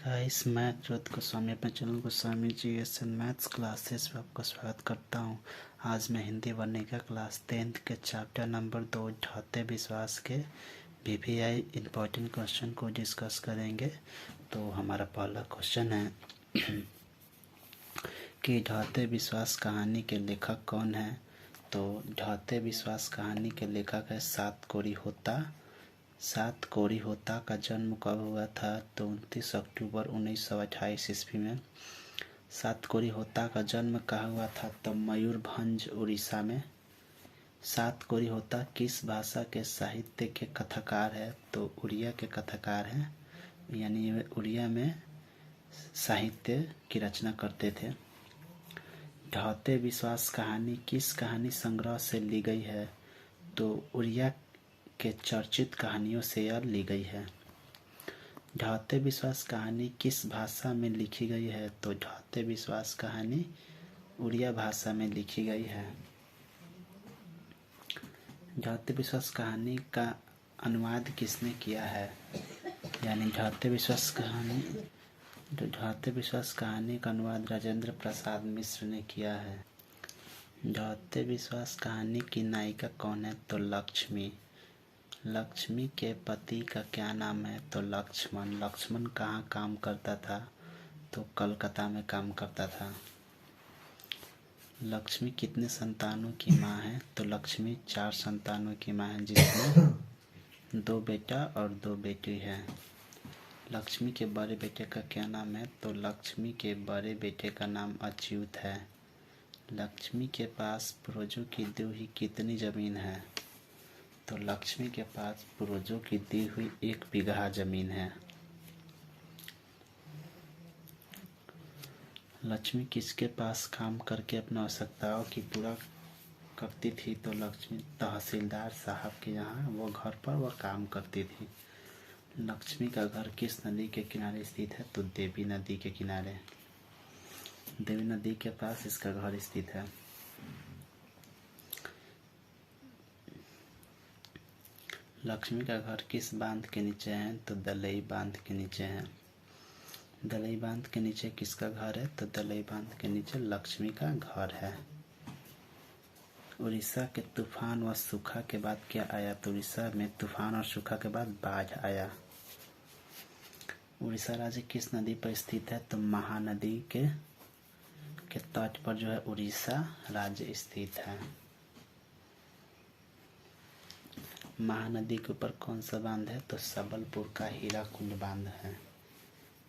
Guys, मैं ज्योत गोस्वामी अपने channel Goswami GS and maths classes में आपका स्वागत करता हूं। आज मैं हिंदी वर्णिका क्लास 10th के चैप्टर नंबर 2 ढाते विश्वास के VVI इम्पोर्टेंट क्वेश्चन को डिस्कस करेंगे। तो हमारा पहला क्वेश्चन है कि ढाते विश्वास कहानी के लेखक कौन है। तो ढाते विश्वास कहानी के लेखक है सात कोरी होता का जन्म कब हुआ था। तो 29 अक्टूबर 1928 ईस्वी में। सात कोरी होता का जन्म कहाँ हुआ था। तो मयूरभंज उड़ीसा में। सात कोरी होता किस भाषा के साहित्य के कथाकार है। तो उड़िया के कथाकार हैं, यानी वे उड़िया में साहित्य की रचना करते थे। ढाते विश्वास कहानी किस कहानी संग्रह से ली गई है। तो उड़िया के चर्चित कहानियों से यह ली गई है। ढाते विश्वास कहानी किस भाषा में लिखी गई है। तो ढाते विश्वास कहानी उड़िया भाषा में लिखी गई है। ढाते विश्वास कहानी का अनुवाद किसने किया है, यानी ढाते विश्वास कहानी का अनुवाद राजेंद्र प्रसाद मिश्र ने किया है। ढाते विश्वास कहानी की नायिका कौन है। तो लक्ष्मी के पति का क्या नाम है। तो लक्ष्मण कहाँ काम करता था। तो कलकत्ता में काम करता था। लक्ष्मी कितने संतानों की माँ है। तो लक्ष्मी 4 संतानों की माँ है, जिसमें 2 बेटा और 2 बेटी है। लक्ष्मी के बड़े बेटे का क्या नाम है। तो लक्ष्मी के बड़े बेटे का नाम अच्युत है। लक्ष्मी के पास पूर्वजों की दी हुई कितनी जमीन है। तो लक्ष्मी के पास पूर्वजों की दी हुई 1 बीघा जमीन है। लक्ष्मी किसके पास काम करके अपनी आवश्यकताओं की पूरा करती थी। तो लक्ष्मी तहसीलदार साहब के यहाँ वो घर पर वह काम करती थी। लक्ष्मी का घर किस नदी के किनारे स्थित है। तो देवी नदी के किनारे, देवी नदी के पास इसका घर स्थित है। लक्ष्मी का घर किस बांध के नीचे है। तो दलई बांध के नीचे है। दलई बांध के नीचे किसका घर है। तो दलई बांध के नीचे लक्ष्मी का घर है। उड़ीसा के तूफान व सूखा के बाद क्या आया। तो उड़ीसा में तूफान और सूखा के बाद बाढ़ आया। उड़ीसा राज्य किस नदी पर स्थित है। तो महानदी के तट पर जो है उड़ीसा राज्य स्थित है। महानदी के ऊपर कौन सा बांध है। तो सबलपुर का हीराकुंड बांध है।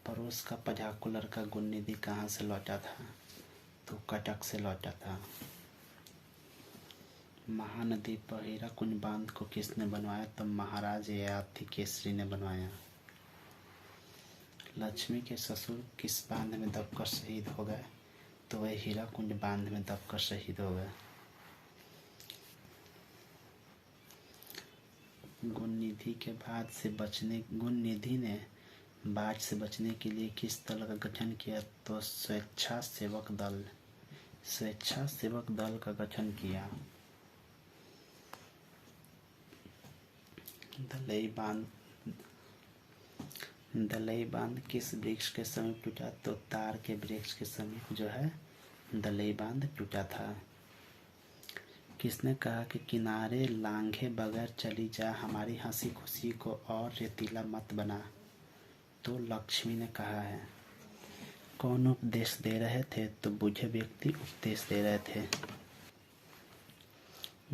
पड़ोस का पढ़ाकू लड़का गुणनिधि कहाँ से लौटा था। तो कटक से लौटा था। महानदी पर हीराकुंड बांध को किसने बनवाया। तो महाराज ययाति केसरी ने बनवाया। लक्ष्मी के ससुर किस बांध में दबकर शहीद हो गए। तो वह हीराकुंड बांध में दबकर शहीद हो गए। गुणनिधि ने बाढ़ से बचने के लिए किस दल का गठन किया। तो स्वेच्छासेवक दल का गठन किया। दलई बांध किस वृक्ष के समीप टूटा। तो तार के वृक्ष के समीप जो है दलई बांध टूटा था। किसने कहा कि किनारे लांघे बगैर चली जा, हमारी हंसी खुशी को और रेतीला मत बना। तो लक्ष्मी ने कहा है। कौन उपदेश दे रहे थे। तो बूढ़े व्यक्ति उपदेश दे रहे थे।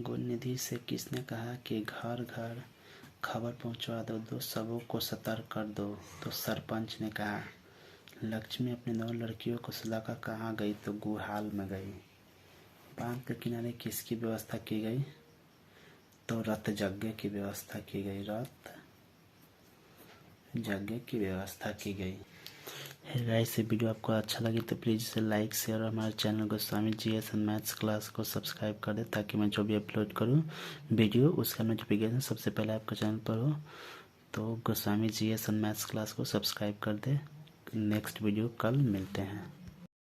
गुणनिधि से किसने कहा कि घर घर खबर पहुंचवा दो, सबों को सतर्क कर दो। तो सरपंच ने कहा। लक्ष्मी अपनी 2 लड़कियों को सुलाकर कहाँ गई। तो गुहाल में गई। बांध के किनारे किसकी व्यवस्था की गई। तो रथ यज्ञ की व्यवस्था की गई। गाइस, ये वीडियो आपको अच्छा लगे तो प्लीज़ इसे लाइक शेयर और हमारे channel Goswami GS and maths class को सब्सक्राइब कर दे, ताकि मैं जो भी अपलोड करूं वीडियो उसका नोटिफिकेशन सबसे पहले आपके चैनल पर हो। तो Goswami GS and maths class को सब्सक्राइब कर दे। नेक्स्ट वीडियो कल मिलते हैं।